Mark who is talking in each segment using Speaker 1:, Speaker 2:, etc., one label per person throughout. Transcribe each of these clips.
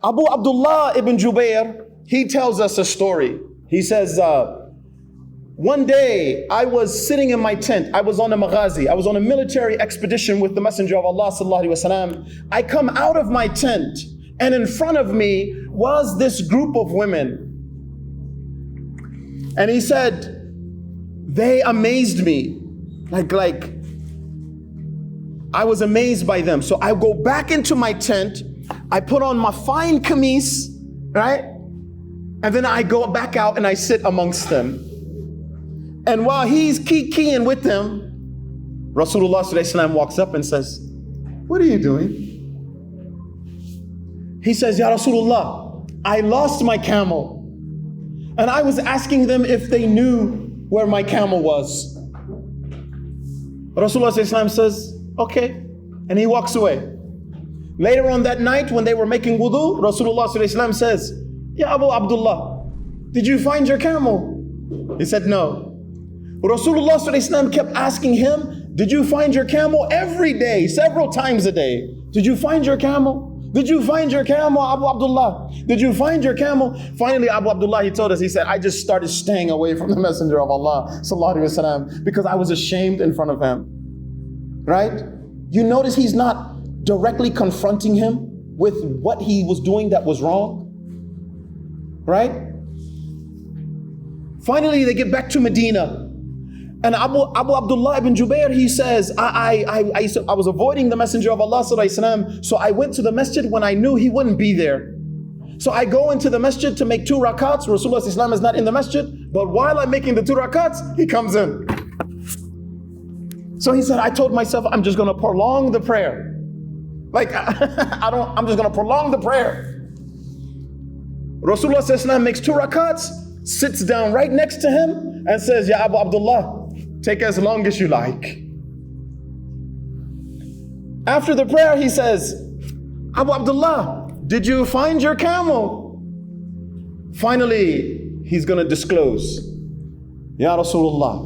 Speaker 1: Abu Abdullah ibn Jubair, he tells us a story. He says, one day I was sitting in my tent. I was on a maghazi. I was on a military expedition with the Messenger of Allah sallallahu alaihi wasallam. I come out of my tent, and in front of me was this group of women. And he said, they amazed me. Like I was amazed by them. So I go back into my tent. I put on my fine kameez, right? And then I go back out and I sit amongst them. And while he's keying with them, Rasoolullah sallallahu alaihi wasallam walks up and says, what are you doing? He says, Ya Rasoolullah, I lost my camel. And I was asking them if they knew where my camel was. Rasulullah sallallahu alaihi wasallam says, okay. And he walks away. Later on that night, when they were making wudu, Rasulullah sallallahu alaihi wasallam says, Ya Abu Abdullah, did you find your camel? He said, no. Rasulullah sallallahu alaihi wasallam kept asking him, did you find your camel? Every day, several times a day. Did you find your camel? Did you find your camel, Abu Abdullah? Did you find your camel? Finally, Abu Abdullah, he told us, he said, I just started staying away from the Messenger of Allah sallallahu alaihi wasallam because I was ashamed in front of him. Right? You notice he's not directly confronting him with what he was doing that was wrong. Right? Finally, they get back to Medina. And Abu Abdullah ibn Jubair, he says, I was avoiding the Messenger of Allah sallallahu alaihi wasallam, so I went to the masjid when I knew he wouldn't be there. So I go into the masjid to make 2 rakats. Rasulullah sallallahu alaihi wasallam is not in the masjid, but while I'm making the 2 rakats, he comes in. So he said, I told myself, I'm just going to prolong the prayer. Like, I'm just going to prolong the prayer. Rasulullah sallallahu alaihi wasallam makes 2 rakats, sits down right next to him and says, Ya Abu Abdullah, take as long as you like. After the prayer, he says, Abu Abdullah, did you find your camel? Finally, he's going to disclose, Ya Rasulullah,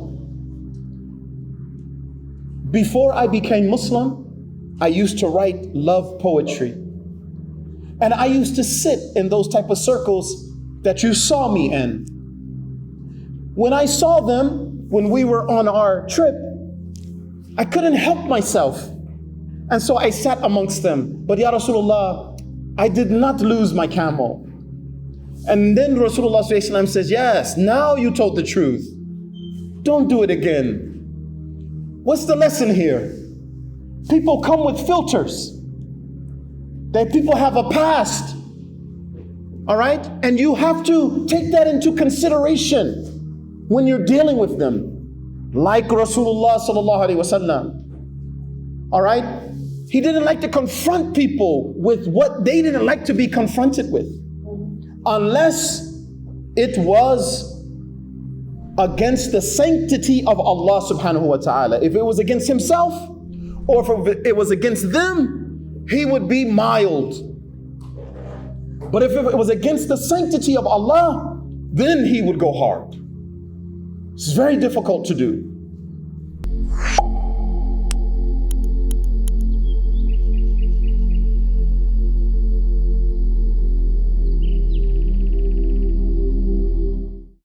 Speaker 1: before I became Muslim, I used to write love poetry. And I used to sit in those type of circles that you saw me in. When I saw them, when we were on our trip, I couldn't help myself. And so I sat amongst them. But Ya Rasulullah, I did not lose my camel. And then Rasulullah sallallahu alaihi wasallam says, yes, now you told the truth. Don't do it again. What's the lesson here? People come with filters. That people have a past. All right? And you have to take that into consideration when you're dealing with them. Like Rasulullah sallallahu alaihi wasallam. All right? He didn't like to confront people with what they didn't like to be confronted with. Unless it was against the sanctity of Allah subhanahu wa ta'ala. If it was against himself, or if it was against them, he would be mild. But if it was against the sanctity of Allah, then he would go hard. It's very difficult to do.